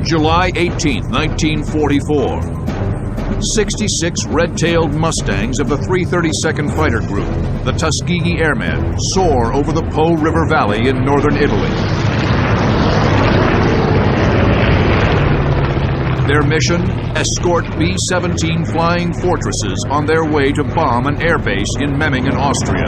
July 18, 1944. 66 red-tailed Mustangs of the 332nd Fighter Group, the Tuskegee Airmen, soar over the Po River Valley in northern Italy. Their mission? Escort B-17 Flying Fortresses on their way to bomb an airbase in Memmingen, Austria.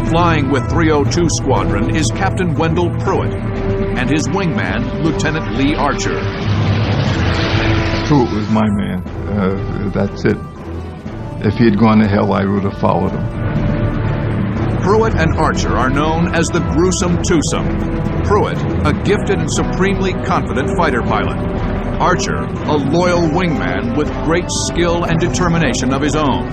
Flying with 302 Squadron is Captain Wendell Pruitt and his wingman, Lieutenant Lee Archer. Pruitt was my man. That's it. If he had gone to hell, I would have followed him. Pruitt and Archer are known as the Gruesome Twosome. Pruitt, a gifted and supremely confident fighter pilot. Archer, a loyal wingman with great skill and determination of his own.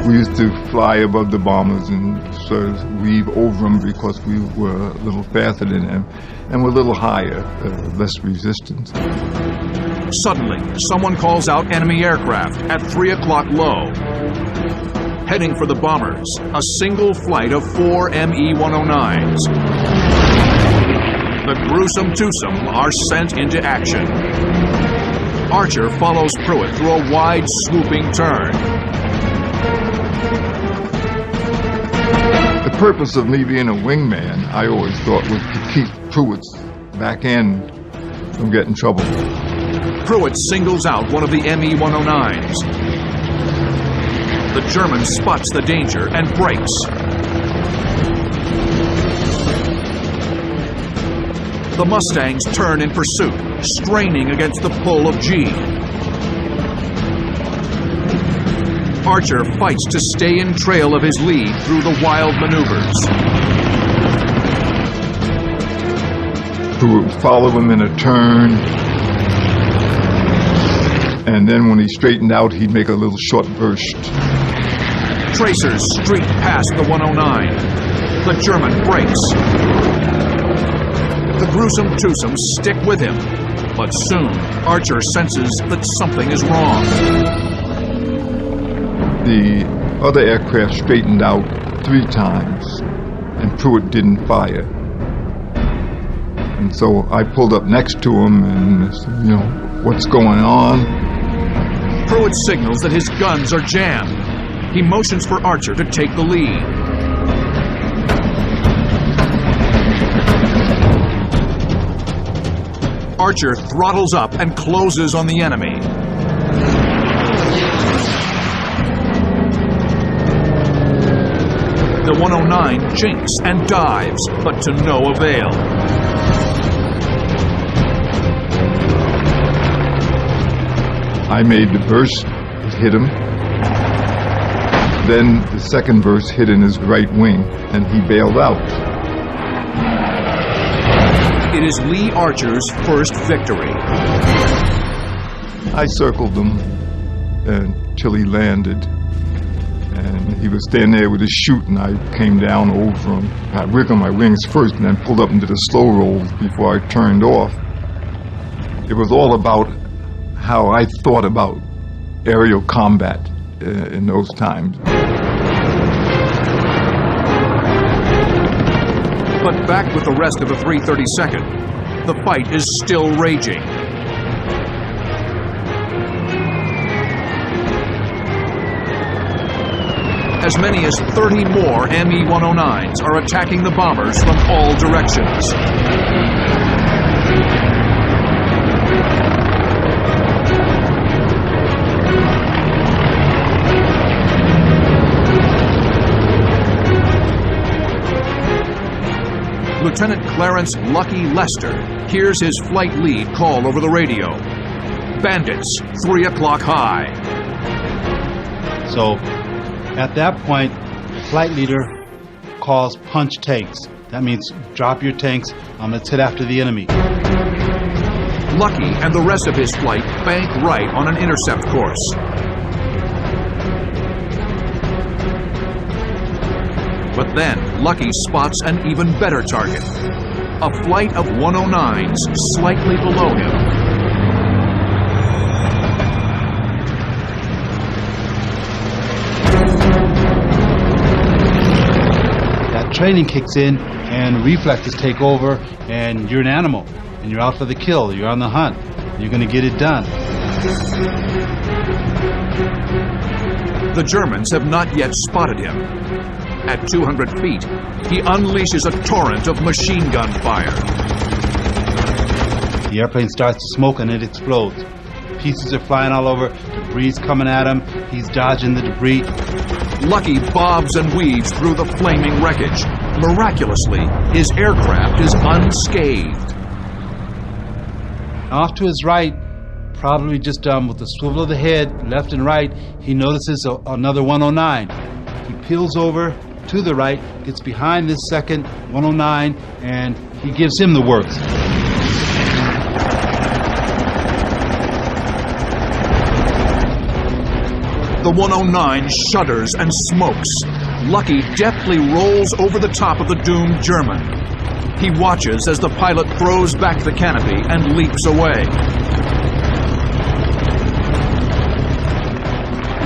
We used to fly above the bombers and sort of weave over them because we were a little faster than them and were a little higher, less resistance. Suddenly, someone calls out enemy aircraft at 3 o'clock low. Heading for the bombers, a single flight of 4 Me-109s. The Gruesome Twosome are sent into action. Archer follows Pruitt through a wide, swooping turn. The purpose of me being a wingman, I always thought, was to keep Pruitt's back end from getting in trouble. Pruitt singles out one of the Me-109s. The German spots the danger and brakes. The Mustangs turn in pursuit, straining against the pull of G. Archer fights to stay in trail of his lead through the wild maneuvers. Pruitt would follow him in a turn, and then when he straightened out, he'd make a little short burst. Tracers streak past the 109. The German brakes. The Gruesome Twosome stick with him, but soon Archer senses that something is wrong. The other aircraft straightened out 3 times, and Pruitt didn't fire. And so I pulled up next to him and said, what's going on? Pruitt signals that his guns are jammed. He motions for Archer to take the lead. Archer throttles up and closes on the enemy. The 109 jinks and dives, but to no avail. I made the burst, it hit him. Then the second burst hit in his right wing, and he bailed out. It is Lee Archer's first victory. I circled him until he landed. And he was standing there with his chute, and I came down over him. I wiggled my wings first and then pulled up into the slow rolls before I turned off. It was all about how I thought about aerial combat in those times. But back with the rest of the 332nd, the fight is still raging. As many as 30 more Me-109s are attacking the bombers from all directions. Lieutenant Clarence Lucky Lester hears his flight lead call over the radio. Bandits, 3 o'clock high. So, at that point, the flight leader calls punch tanks. That means drop your tanks, let's hit after the enemy. Lucky and the rest of his flight bank right on an intercept course. But then, Lucky spots an even better target. A flight of 109s slightly below him. training kicks in and reflexes take over, and you're an animal, and you're out for the kill, you're on the hunt, you're going to get it done. The Germans have not yet spotted him. At 200 feet, he unleashes a torrent of machine gun fire. The airplane starts to smoke and it explodes. Pieces are flying all over, debris coming at him, he's dodging the debris. Lucky bobs and weaves through the flaming wreckage. Miraculously, his aircraft is unscathed. Off to his right, probably just with the swivel of the head, left and right, he notices another 109. He peels over to the right, gets behind this second 109, and he gives him the works. The 109 shudders and smokes. Lucky deftly rolls over the top of the doomed German. He watches as the pilot throws back the canopy and leaps away.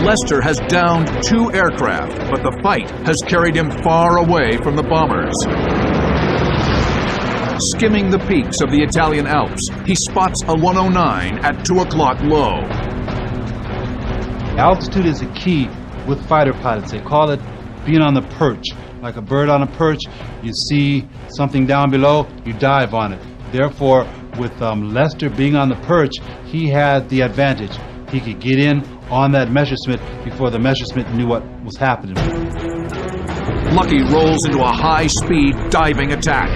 Lester has downed 2 aircraft, but the fight has carried him far away from the bombers. Skimming the peaks of the Italian Alps, he spots a 109 at 2 o'clock low. Altitude is a key with fighter pilots. They call it being on the perch. Like a bird on a perch, you see something down below, you dive on it. Therefore, with Lester being on the perch, he had the advantage. He could get in on that Messerschmitt before the Messerschmitt knew what was happening. Lucky rolls into a high-speed diving attack.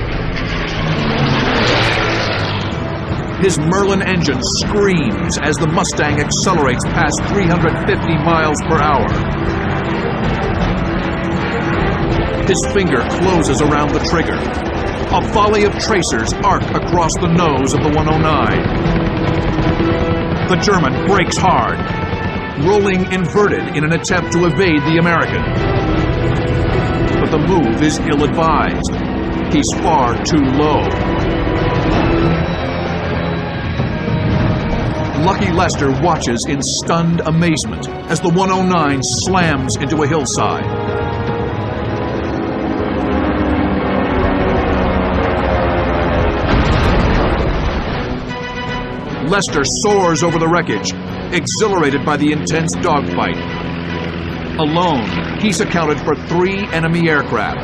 His Merlin engine screams as the Mustang accelerates past 350 miles per hour. His finger closes around the trigger. A volley of tracers arc across the nose of the 109. The German brakes hard, rolling inverted in an attempt to evade the American. But the move is ill-advised. He's far too low. Lucky Lester watches in stunned amazement as the 109 slams into a hillside. Lester soars over the wreckage, exhilarated by the intense dogfight. Alone, he's accounted for 3 enemy aircraft.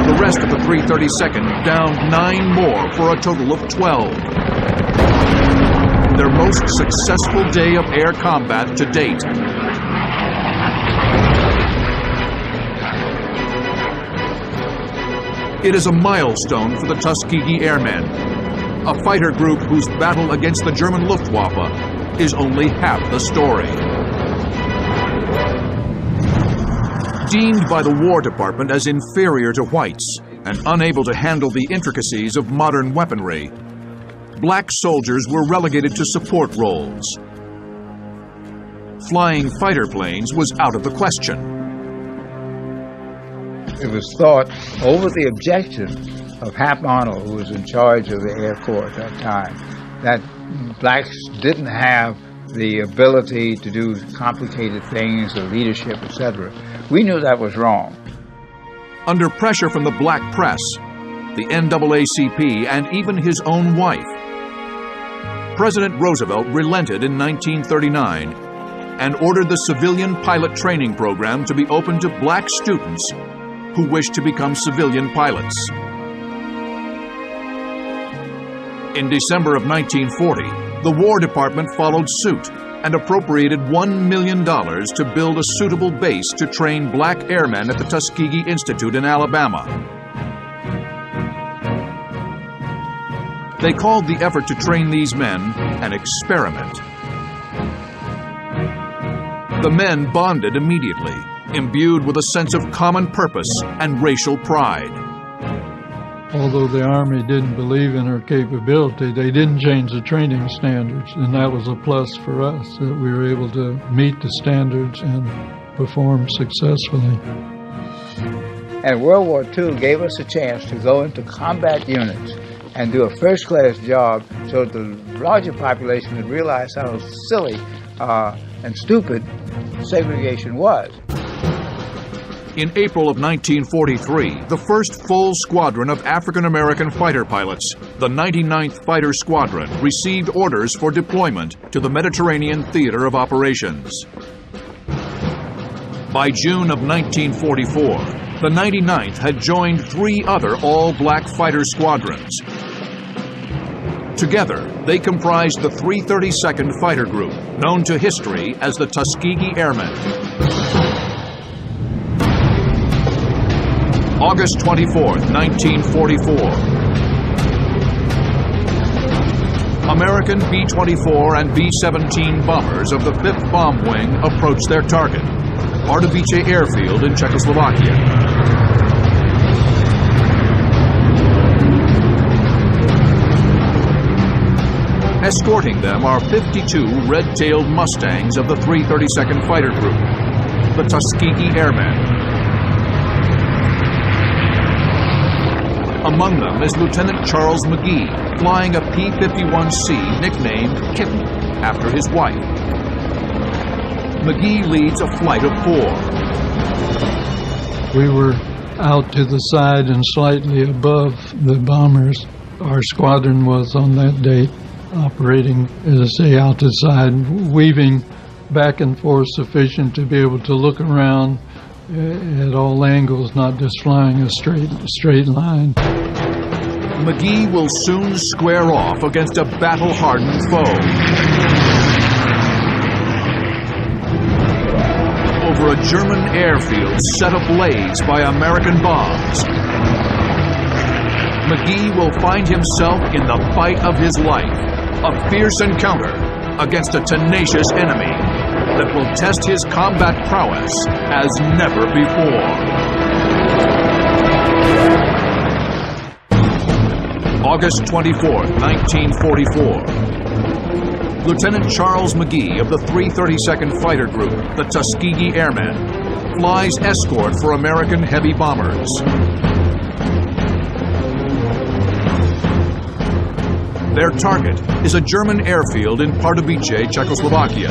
The rest of the 332nd downed 9 more for a total of 12. Their most successful day of air combat to date. It is a milestone for the Tuskegee Airmen, a fighter group whose battle against the German Luftwaffe is only half the story. Deemed by the War Department as inferior to whites and unable to handle the intricacies of modern weaponry, black soldiers were relegated to support roles. Flying fighter planes was out of the question. It was thought, over the objection of Hap Arnold, who was in charge of the Air Corps at that time, that blacks didn't have the ability to do complicated things, the leadership, etc. We knew that was wrong. Under pressure from the black press, the NAACP, and even his own wife, President Roosevelt relented in 1939 and ordered the civilian pilot training program to be open to black students who wished to become civilian pilots. In December of 1940, the War Department followed suit and appropriated $1 million to build a suitable base to train black airmen at the Tuskegee Institute in Alabama. They called the effort to train these men an experiment. The men bonded immediately, imbued with a sense of common purpose and racial pride. Although the Army didn't believe in our capability, they didn't change the training standards, and that was a plus for us, that we were able to meet the standards and perform successfully. And World War II gave us a chance to go into combat units and do a first-class job so that the larger population would realize how silly and stupid segregation was. In April of 1943, the first full squadron of African-American fighter pilots, the 99th Fighter Squadron, received orders for deployment to the Mediterranean Theater of Operations. By June of 1944, the 99th had joined 3 other all-black fighter squadrons. Together, they comprised the 332nd Fighter Group, known to history as the Tuskegee Airmen. August 24th, 1944. American B-24 and B-17 bombers of the 5th Bomb Wing approached their target, Pardubice Airfield in Czechoslovakia. Escorting them are 52 red-tailed Mustangs of the 332nd Fighter Group, the Tuskegee Airmen. Among them is Lieutenant Charles McGee, flying a P-51C nicknamed Kitten after his wife. McGee leads a flight of 4. We were out to the side and slightly above the bombers. Our squadron was on that date operating, as I say, out to the side, weaving back and forth sufficient to be able to look around at all angles, not just flying a straight line. McGee will soon square off against a battle-hardened foe. Over a German airfield set ablaze by American bombs, McGee will find himself in the fight of his life, a fierce encounter against a tenacious enemy that will test his combat prowess as never before. August 24th, 1944. Lieutenant Charles McGee of the 332nd Fighter Group, the Tuskegee Airmen, flies escort for American heavy bombers. Their target is a German airfield in Pardubice, Czechoslovakia.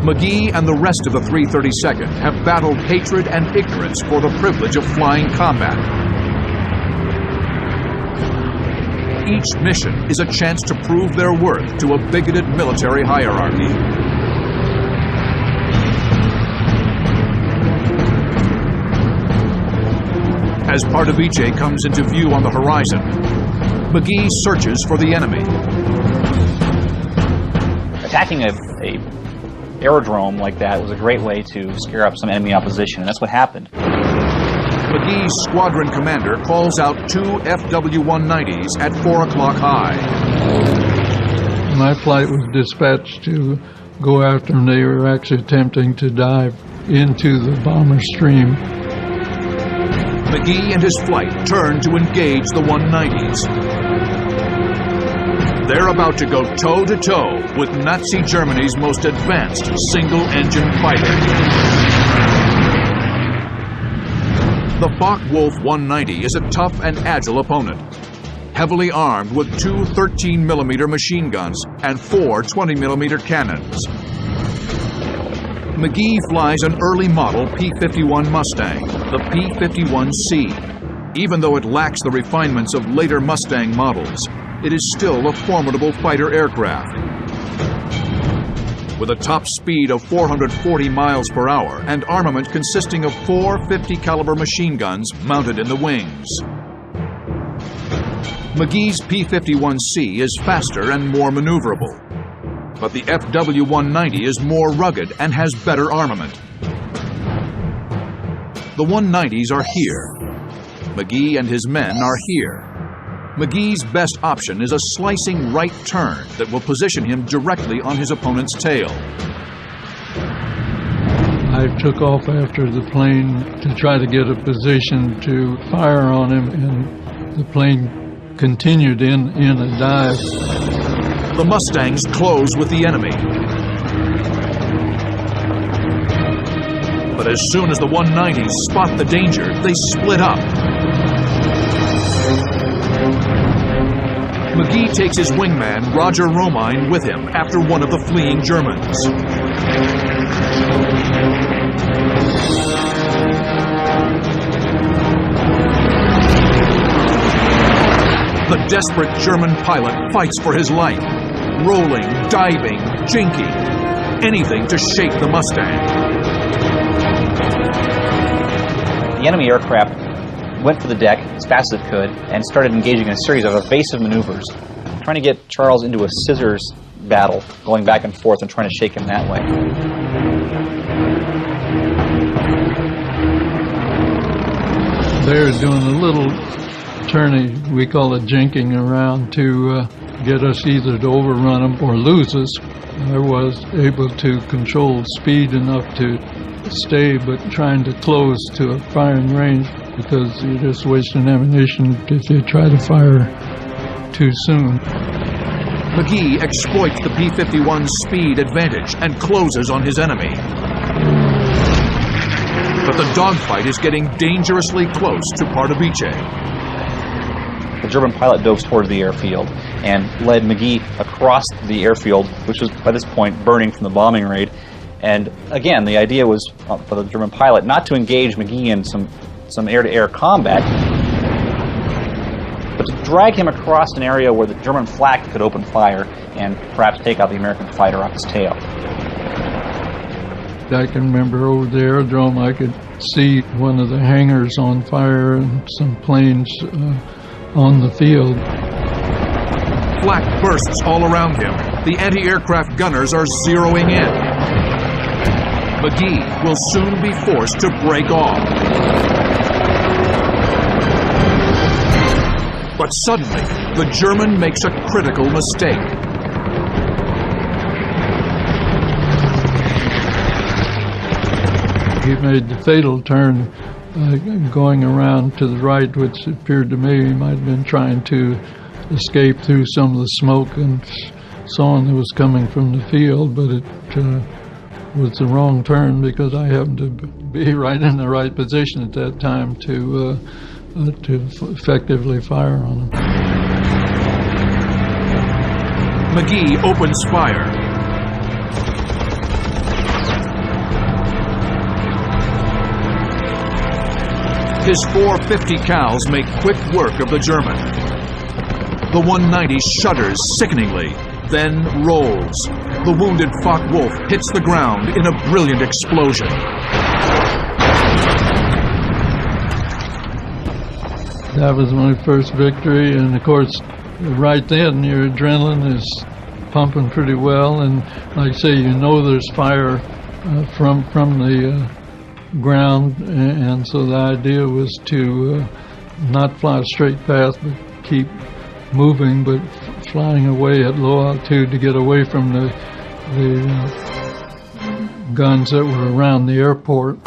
McGee and the rest of the 332nd have battled hatred and ignorance for the privilege of flying combat. Each mission is a chance to prove their worth to a bigoted military hierarchy. As Pardubice comes into view on the horizon, McGee searches for the enemy. Attacking a aerodrome like that was a great way to scare up some enemy opposition, and that's what happened. McGee's squadron commander calls out 2 FW-190s at 4 o'clock high. My flight was dispatched to go after them. They were actually attempting to dive into the bomber stream. McGee and his flight turn to engage the 190s. They're about to go toe-to-toe with Nazi Germany's most advanced single-engine fighter. The Focke-Wulf 190 is a tough and agile opponent, heavily armed with 2 13mm machine guns and 4 20mm cannons. McGee flies an early model P-51 Mustang, the P-51C. Even though it lacks the refinements of later Mustang models, it is still a formidable fighter aircraft. With a top speed of 440 miles per hour and armament consisting of 4 50-caliber machine guns mounted in the wings. McGee's P-51C is faster and more maneuverable, but the FW-190 is more rugged and has better armament. The 190s are here. McGee and his men are here. McGee's best option is a slicing right turn that will position him directly on his opponent's tail. I took off after the plane to try to get a position to fire on him, and the plane continued in a dive. The Mustangs close with the enemy. But as soon as the 190s spot the danger, they split up. McGee takes his wingman, Roger Romine, with him after one of the fleeing Germans. The desperate German pilot fights for his life, rolling, diving, jinking, anything to shake the Mustang. The enemy aircraft went for the deck as fast as it could and started engaging in a series of evasive maneuvers, trying to get Charles into a scissors battle, going back and forth and trying to shake him that way. They're doing a little tourney, we call it jinking around, to get us either to overrun them or lose us. I was able to control speed enough to stay, but trying to close to a firing range, because you're just wasting ammunition if you try to fire too soon. McGee exploits the B-51's speed advantage and closes on his enemy. But the dogfight is getting dangerously close to Pardubice. The German pilot dove towards the airfield and led McGee across the airfield, which was by this point burning from the bombing raid. And again, the idea was for the German pilot not to engage McGee in some air-to-air combat, but to drag him across an area where the German flak could open fire and perhaps take out the American fighter off his tail. I can remember over the aerodrome, I could see one of the hangars on fire and some planes on the field. Flak bursts all around him. The anti-aircraft gunners are zeroing in. McGee will soon be forced to break off. But suddenly, the German makes a critical mistake. He made the fatal turn going around to the right, which appeared to me he might have been trying to escape through some of the smoke and so on that was coming from the field, but it was the wrong turn because I happened to be right in the right position at that time to effectively fire on him. McGee opens fire. His 450 cals make quick work of the German. The 190 shudders sickeningly, then rolls. The wounded Focke-Wulf hits the ground in a brilliant explosion. That was my first victory, and of course, right then your adrenaline is pumping pretty well, and like I say, you know there's fire from the ground, and so the idea was to not fly straight past, but keep moving, but flying away at low altitude to get away from the guns that were around the airport.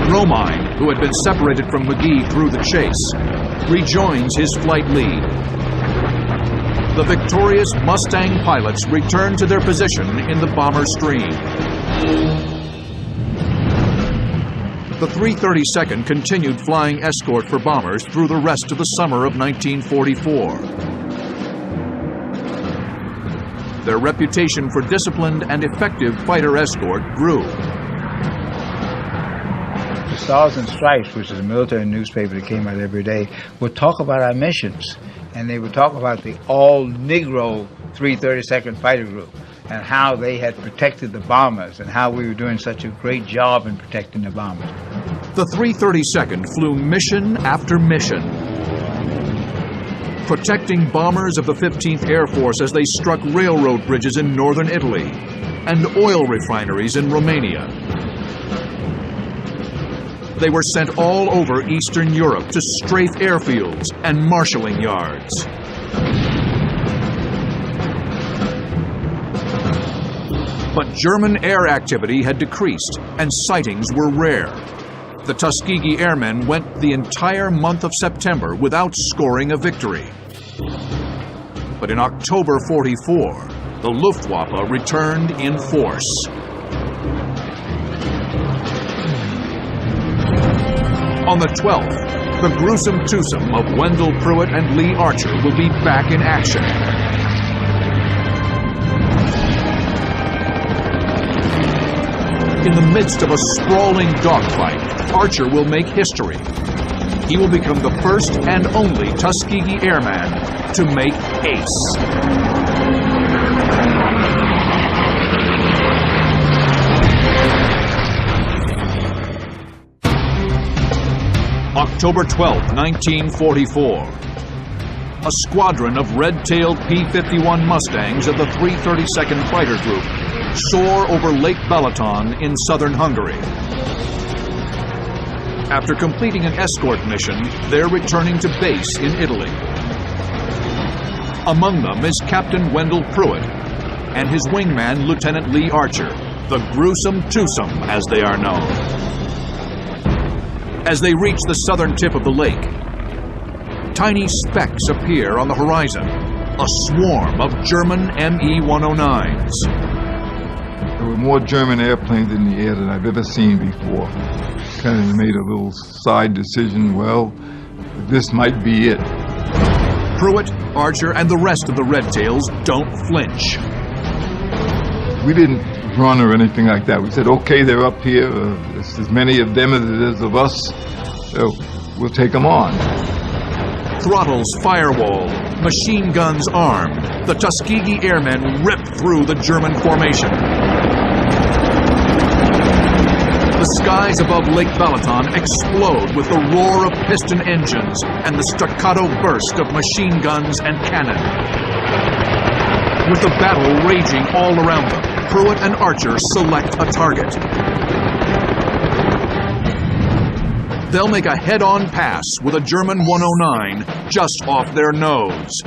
Romine, who had been separated from McGee through the chase, rejoins his flight lead. The victorious Mustang pilots return to their position in the bomber stream. The 332nd continued flying escort for bombers through the rest of the summer of 1944. Their reputation for disciplined and effective fighter escort grew. The Stars and Stripes, which is a military newspaper that came out every day, would talk about our missions, and they would talk about the all-Negro 332nd Fighter Group and how they had protected the bombers and how we were doing such a great job in protecting the bombers. The 332nd flew mission after mission, protecting bombers of the 15th Air Force as they struck railroad bridges in northern Italy and oil refineries in Romania. They were sent all over Eastern Europe to strafe airfields and marshalling yards. But German air activity had decreased and sightings were rare. The Tuskegee Airmen went the entire month of September without scoring a victory. But in October '44, the Luftwaffe returned in force. On the 12th, The gruesome twosome of Wendell Pruitt and Lee Archer will be back in action. In the midst of a sprawling dogfight, Archer will make history. He will become the first and only Tuskegee Airman to make ace. October 12, 1944. A squadron of red-tailed P-51 Mustangs of the 332nd Fighter Group soar over Lake Balaton in southern Hungary. After completing an escort mission, they're returning to base in Italy. Among them is Captain Wendell Pruitt and his wingman, Lieutenant Lee Archer, the gruesome twosome, as they are known. As they reach the southern tip of the lake, tiny specks appear on the horizon, a swarm of German Me-109s. There were more German airplanes in the air than I've ever seen before. Kind of made a little side decision, well, this might be it. Pruitt, Archer, and the rest of the Red Tails don't flinch. We didn't run or anything like that. We said, okay, they're up here. There's as many of them as it is of us. So we'll take them on. Throttles firewall, machine guns armed, the Tuskegee Airmen rip through the German formation. The skies above Lake Balaton explode with the roar of piston engines and the staccato burst of machine guns and cannon. With the battle raging all around them, Pruitt and Archer select a target. They'll make a head-on pass with a German 109 just off their nose.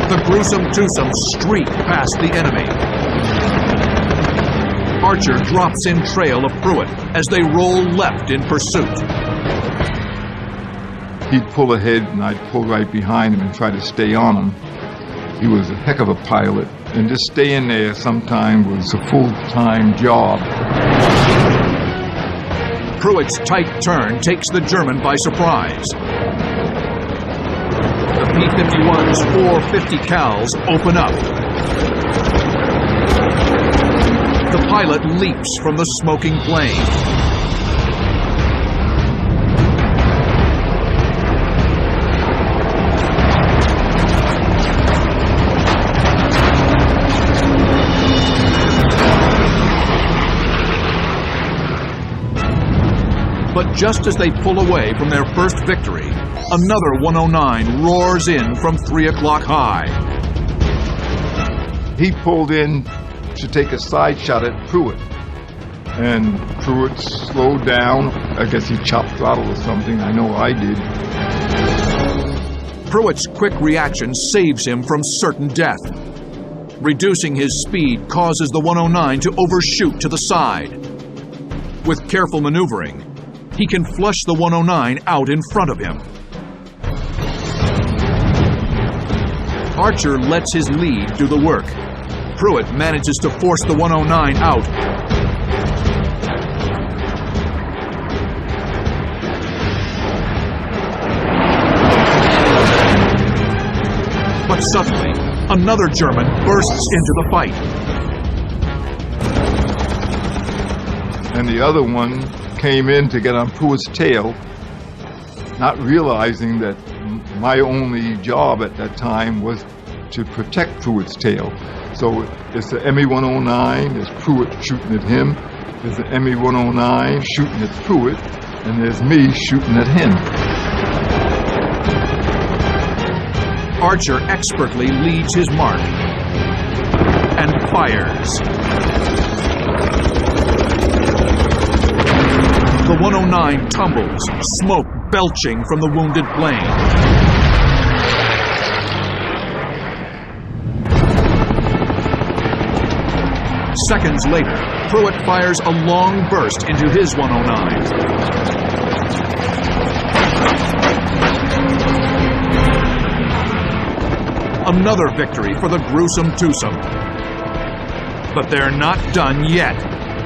The gruesome twosome streak past the enemy. Archer drops in trail of Pruitt as they roll left in pursuit. He'd pull ahead and I'd pull right behind him and try to stay on him. He was a heck of a pilot, and just staying there sometime was a full-time job. Pruitt's tight turn takes the German by surprise. The P-51's 450 cals open up. The pilot leaps from the smoking plane. But just as they pull away from their first victory, another 109 roars in from 3 o'clock high. He pulled in to take a side shot at Pruitt, and Pruitt slowed down. I guess he chopped throttle or something. I know I did. Pruitt's quick reaction saves him from certain death. Reducing his speed causes the 109 to overshoot to the side. With careful maneuvering, he can flush the 109 out in front of him. Archer lets his lead do the work. Pruitt manages to force the 109 out. But suddenly, another German bursts into the fight. And the other one came in to get on Pruitt's tail, not realizing that my only job at that time was to protect Pruitt's tail. So it's the Me-109, there's Pruitt shooting at him, there's the Me-109 shooting at Pruitt, and there's me shooting at him. Archer expertly leads his mark and fires. The 109 tumbles, smoke belching from the wounded plane. Seconds later, Pruitt fires a long burst into his 109. Another victory for the gruesome twosome. But they're not done yet.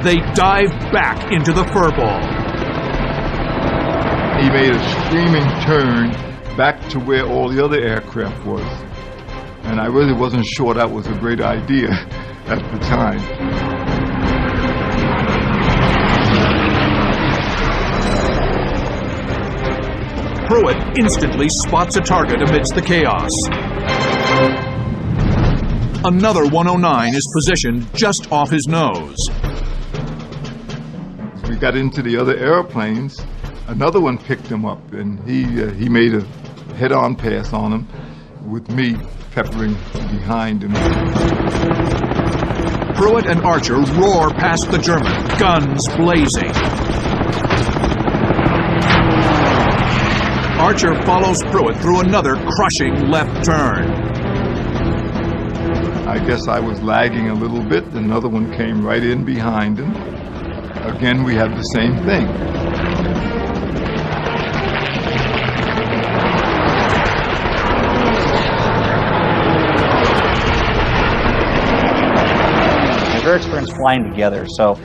They dive back into the furball. he made a screaming turn back to where all the other aircraft was. And I really wasn't sure that was a great idea at the time. Pruitt instantly spots a target amidst the chaos. Another 109 is positioned just off his nose. We got into the other airplanes. Another one picked him up, and he made a head-on pass on him with me peppering behind him. Pruitt and Archer roar past the German, guns blazing. Archer follows Pruitt through another crushing left turn. I guess I was lagging a little bit. Another one came right in behind him. Again, we had the same thing. They're very experienced flying together, so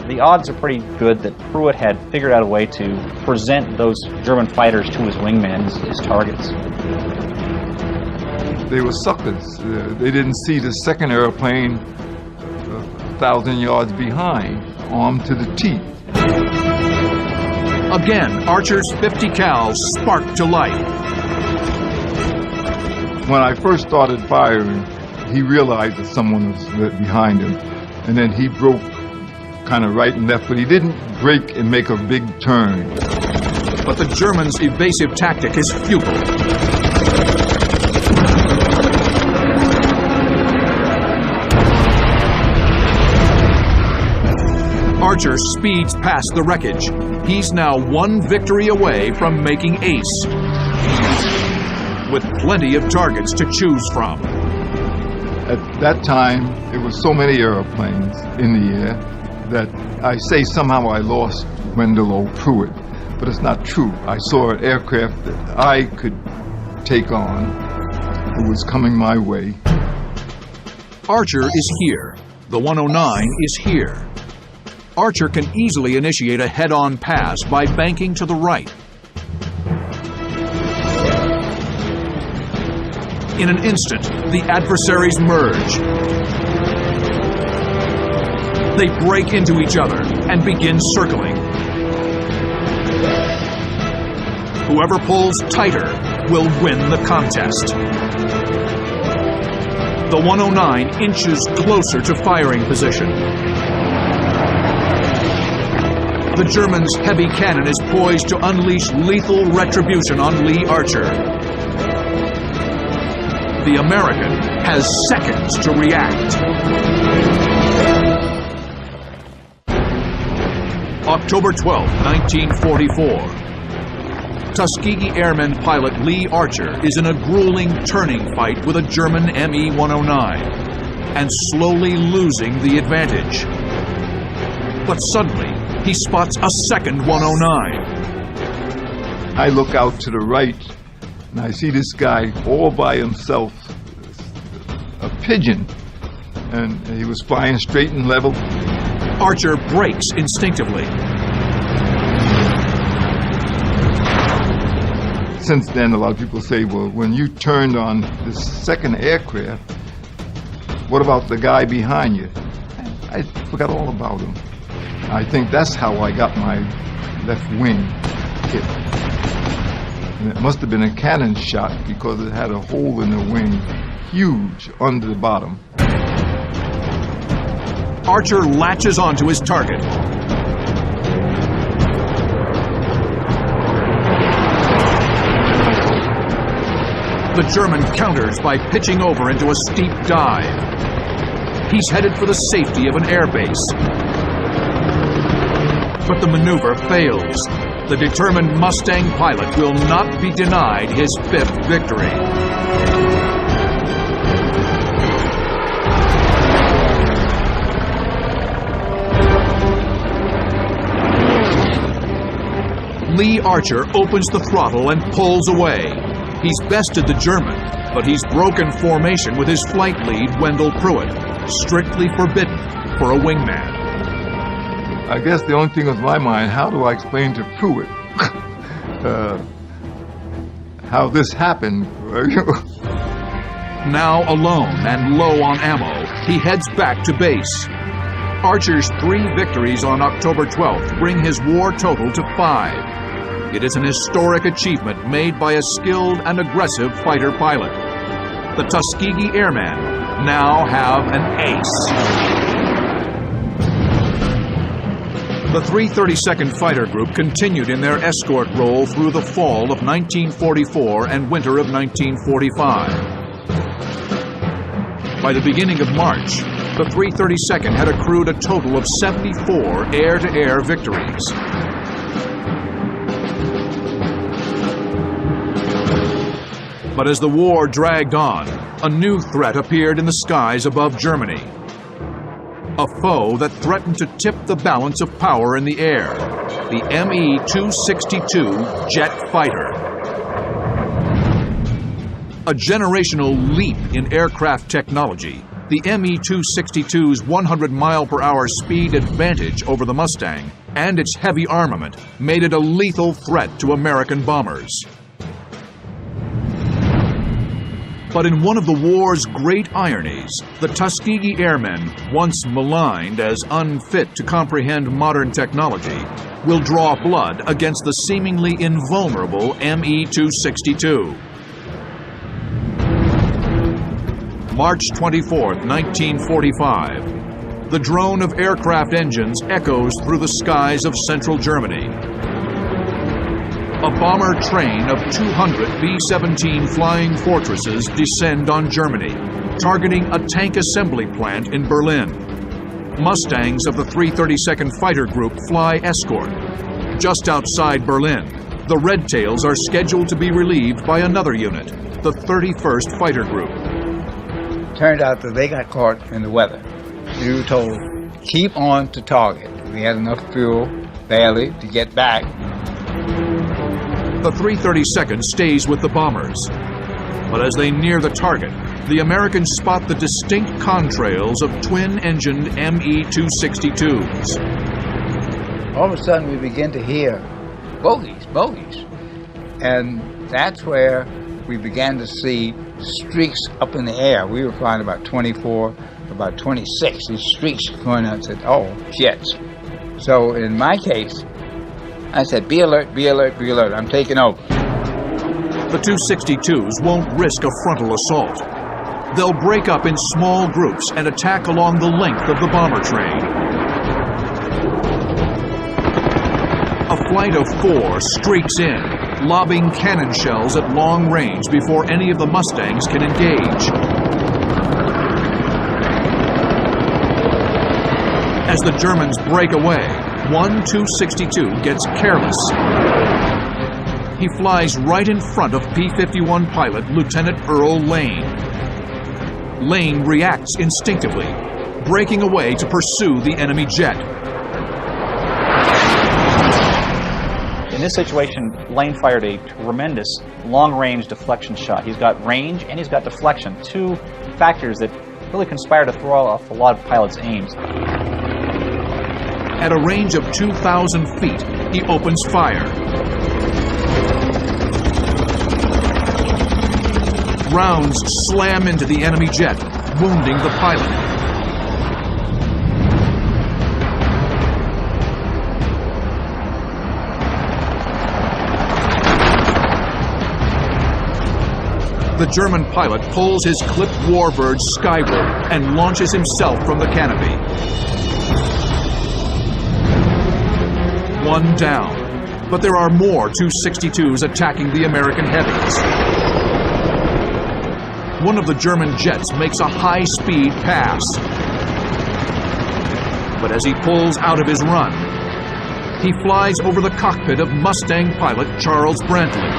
the odds are pretty good that Pruitt had figured out a way to present those German fighters to his wingman as targets. They were suckers. They didn't see the second airplane 1,000 yards behind, armed to the teeth. Again, Archer's 50 cal sparked to life. When I first started firing, he realized that someone was behind him, and then he broke kind of right and left, but he didn't break and make a big turn. But the Germans' evasive tactic is futile. Archer speeds past the wreckage. He's now one victory away from making ace, with plenty of targets to choose from. At that time, there were so many airplanes in the air that I say somehow I lost Wendell O. Pruitt, but it's not true. I saw an aircraft that I could take on, who was coming my way. Archer is here. The 109 is here. Archer can easily initiate a head-on pass by banking to the right. In an instant, the adversaries merge. They break into each other and begin circling. Whoever pulls tighter will win the contest. The 109 inches closer to firing position. The Germans' heavy cannon is poised to unleash lethal retribution on Lee Archer. The American has seconds to react. October 12, 1944. Tuskegee Airmen pilot Lee Archer is in a grueling turning fight with a German Me-109 and slowly losing the advantage. But suddenly, he spots a second 109. I look out to the right, and I see this guy all by himself, a pigeon, and he was flying straight and level. Archer brakes instinctively. Since then, a lot of people say, well, when you turned on this second aircraft, what about the guy behind you? I forgot all about him. I think that's how I got my left wing hit. And it must have been a cannon shot because it had a hole in the wing, huge under the bottom. Archer latches onto his target. The German counters by pitching over into a steep dive. He's headed for the safety of an airbase. But the maneuver fails. The determined Mustang pilot will not be denied his fifth victory. Lee Archer opens the throttle and pulls away. He's bested the German, but he's broken formation with his flight lead, Wendell Pruitt, strictly forbidden for a wingman. I guess the only thing on my mind, how do I explain to Pruitt how this happened. Now alone and low on ammo, he heads back to base. Archer's 3 victories on October 12th bring his war total to 5. It is an historic achievement made by a skilled and aggressive fighter pilot. The Tuskegee Airmen now have an ace. The 332nd Fighter Group continued in their escort role through the fall of 1944 and winter of 1945. By the beginning of March, the 332nd had accrued a total of 74 air-to-air victories. But as the war dragged on, a new threat appeared in the skies above Germany. A foe that threatened to tip the balance of power in the air, the Me-262 jet fighter. A generational leap in aircraft technology, the Me-262's 100-mile-per-hour speed advantage over the Mustang and its heavy armament made it a lethal threat to American bombers. But in one of the war's great ironies, the Tuskegee Airmen, once maligned as unfit to comprehend modern technology, will draw blood against the seemingly invulnerable Me-262. March 24, 1945. The drone of aircraft engines echoes through the skies of central Germany. A bomber train of 200 B-17 Flying Fortresses descend on Germany, targeting a tank assembly plant in Berlin. Mustangs of the 332nd Fighter Group fly escort. Just outside Berlin, the Red Tails are scheduled to be relieved by another unit, the 31st Fighter Group. Turned out that they got caught in the weather. We were told, keep on to target. We had enough fuel, barely, to get back. The 332nd stays with the bombers. But as they near the target, the Americans spot the distinct contrails of twin-engined Me-262s. All of a sudden, we begin to hear bogeys, bogeys. And that's where we began to see streaks up in the air. We were flying about 24, about 26. These streaks going out and said, oh, jets. So in my case, I said, be alert, be alert, be alert. I'm taking over. The 262s won't risk a frontal assault. They'll break up in small groups and attack along the length of the bomber train. A flight of 4 streaks in, lobbing cannon shells at long range before any of the Mustangs can engage. As the Germans break away, one 262 gets careless. He flies right in front of P-51 pilot Lieutenant Earl Lane. Lane reacts instinctively, breaking away to pursue the enemy jet. In this situation, Lane fired a tremendous long-range deflection shot. He's got range and he's got deflection, 2 factors that really conspire to throw off a lot of pilots' aims. At a range of 2,000 feet, he opens fire. Rounds slam into the enemy jet, wounding the pilot. The German pilot pulls his clipped warbird skyward and launches himself from the canopy. One down, but there are more 262s attacking the American heavies. One of the German jets makes a high-speed pass. But as he pulls out of his run, he flies over the cockpit of Mustang pilot Charles Brantley.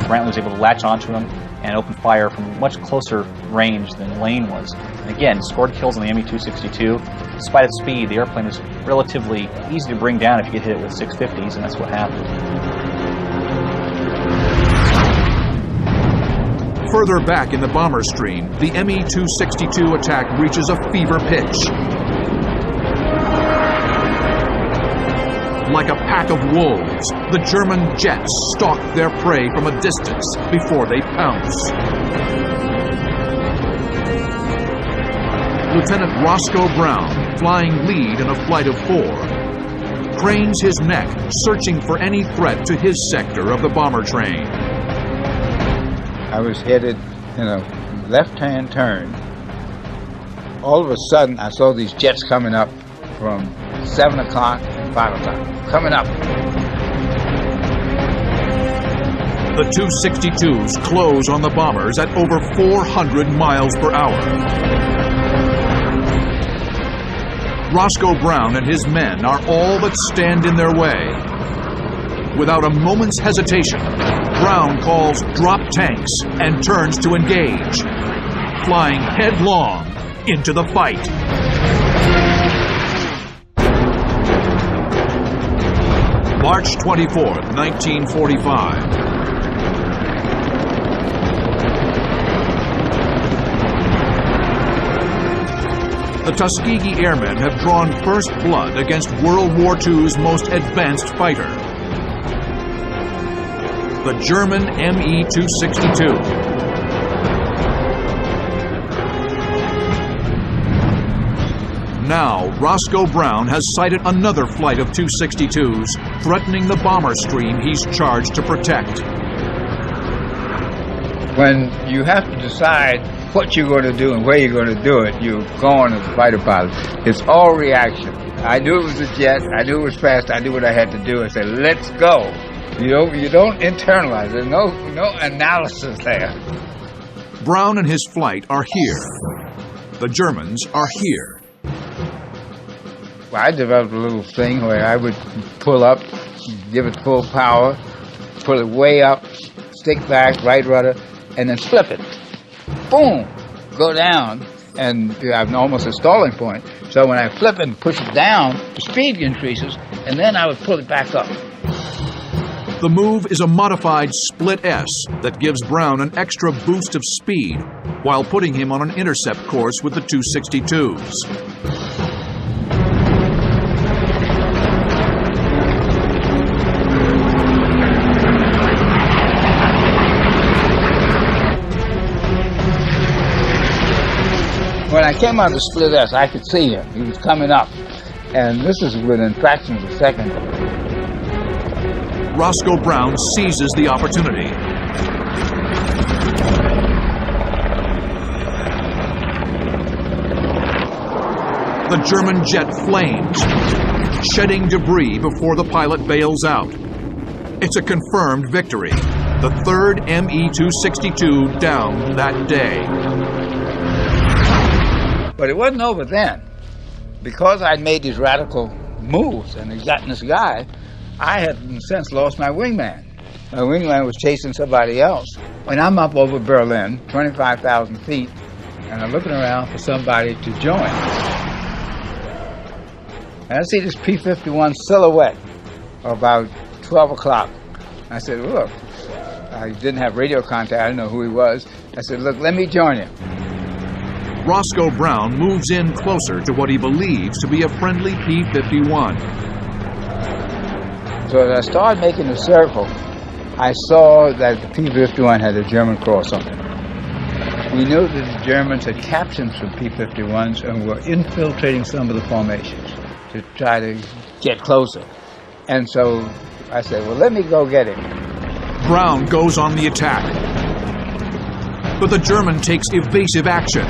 Brantley was able to latch onto him and open fire from much closer range than Lane was. And again, scored kills on the Me-262. Despite its speed, the airplane is relatively easy to bring down if you get hit it with 650s, and that's what happened. Further back in the bomber stream, the Me-262 attack reaches a fever pitch. Like a pack of wolves, the German jets stalk their prey from a distance before they pounce. Lieutenant Roscoe Brown, flying lead in a flight of 4, cranes his neck, searching for any threat to his sector of the bomber train. I was headed in a left-hand turn. All of a sudden, I saw these jets coming up from 7 o'clock and 5 o'clock. Coming up. The Tu-62s close on the bombers at over 400 miles per hour. Roscoe Brown and his men are all that stand in their way. Without a moment's hesitation, Brown calls drop tanks and turns to engage, flying headlong into the fight. March 24th, 1945. The Tuskegee Airmen have drawn first blood against World War II's most advanced fighter, the German Me-262. Now, Roscoe Brown has sighted another flight of Tu-62s, threatening the bomber stream he's charged to protect. When you have to decide what you're going to do and where you're going to do it, you go on as a fighter pilot. It's all reaction. I knew it was a jet. I knew it was fast. I knew what I had to do. I said, let's go. You don't internalize. There's no analysis there. Brown and his flight are here. The Germans are here. I developed a little thing where I would pull up, give it full power, pull it way up, stick back, right rudder, and then flip it. Boom! Go down, and I'm almost at stalling point. So when I flip it and push it down, the speed increases, and then I would pull it back up. The move is a modified split S that gives Brown an extra boost of speed while putting him on an intercept course with the Tu-62s. When I came out of the split S, I could see him. He was coming up. And this is within fractions of a second. Roscoe Brown seizes the opportunity. The German jet flames, shedding debris before the pilot bails out. It's a confirmed victory. The third Me-262 down that day. But it wasn't over then. Because I'd made these radical moves and had gotten this guy, I had, in a sense, lost my wingman. My wingman was chasing somebody else. When I'm up over Berlin, 25,000 feet, and I'm looking around for somebody to join. And I see this P-51 silhouette about 12 o'clock. I said, look, I didn't have radio contact. I didn't know who he was. I said, look, let me join him. Roscoe Brown moves in closer to what he believes to be a friendly P-51. So as I started making a circle, I saw that the P-51 had a German cross on it. We knew that the Germans had captured some P-51s and were infiltrating some of the formations to try to get closer. And so I said, well, let me go get him. Brown goes on the attack, but the German takes evasive action.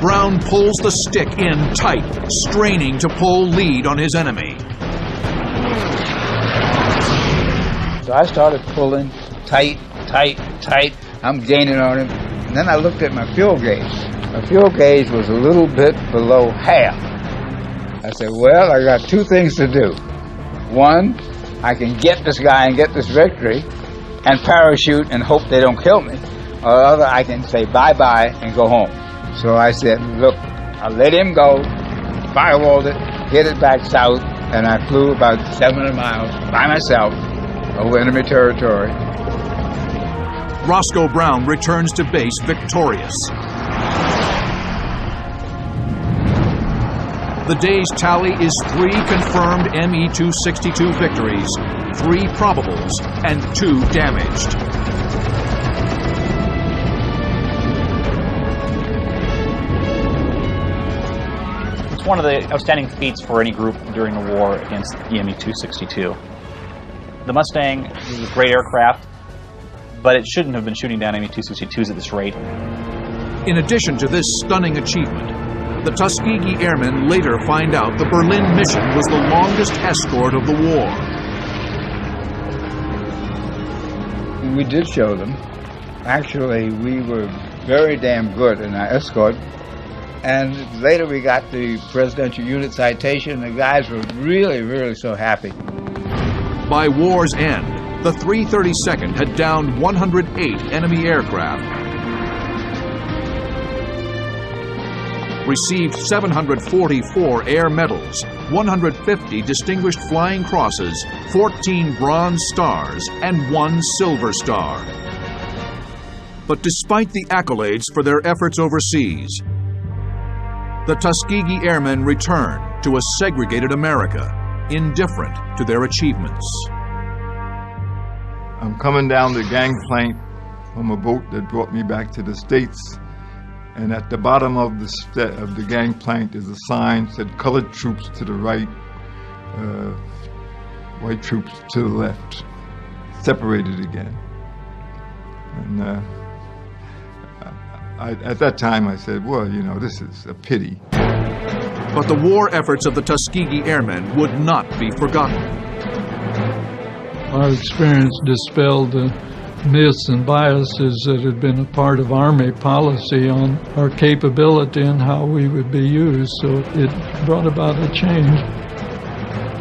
Brown pulls the stick in tight, straining to pull lead on his enemy. So I started pulling tight, tight, tight. I'm gaining on him. And then I looked at my fuel gauge. My fuel gauge was a little bit below half. I said, well, I got two things to do. One, I can get this guy and get this victory and parachute and hope they don't kill me. Or the other, I can say bye-bye and go home. So I said, look, I'll let him go, firewalled it, hit it back south, and I flew about 700 miles by myself over enemy territory. Roscoe Brown returns to base victorious. The day's tally is 3 confirmed Me-262 victories, 3 probables, and 2 damaged. It's one of the outstanding feats for any group during the war against the Me-262. The Mustang is a great aircraft, but it shouldn't have been shooting down Me-262s at this rate. In addition to this stunning achievement, the Tuskegee Airmen later find out the Berlin mission was the longest escort of the war. We did show them. Actually, we were very damn good in our escort. And later we got the Presidential Unit Citation. The guys were really, really so happy. By war's end, the 332nd had downed 108 enemy aircraft, received 744 air medals, 150 distinguished flying crosses, 14 bronze stars, and 1 silver star. But despite the accolades for their efforts overseas, the Tuskegee Airmen returned to a segregated America, indifferent to their achievements. I'm coming down the gangplank from a boat that brought me back to the States, and at the bottom of the gangplank is a sign that said colored troops to the right, white troops to the left, separated again. And at that time I said, well, you know, this is a pity. But the war efforts of the Tuskegee Airmen would not be forgotten. Our experience dispelled the myths and biases that had been a part of Army policy on our capability and how we would be used, so it brought about a change.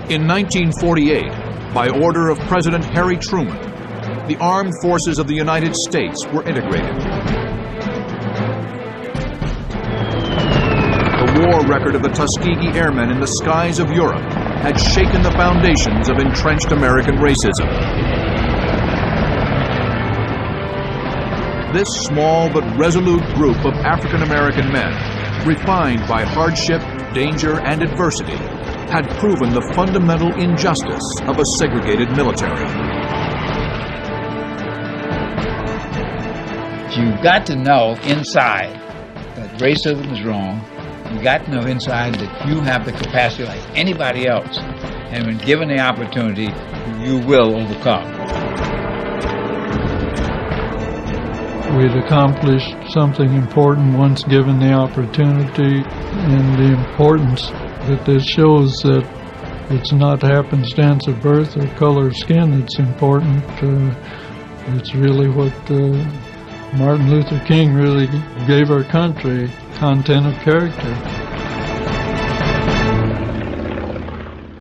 In 1948, by order of President Harry Truman, the armed forces of the United States were integrated. The war record of the Tuskegee Airmen in the skies of Europe had shaken the foundations of entrenched American racism. This small but resolute group of African American men, refined by hardship, danger, and adversity, had proven the fundamental injustice of a segregated military. You've got to know inside that racism is wrong. You've got to know inside that you have the capacity like anybody else, and when given the opportunity, you will overcome. We'd accomplished something important once given the opportunity, and the importance that this shows that it's not happenstance of birth or color of skin that's important. It's really what Martin Luther King really gave our country, content of character.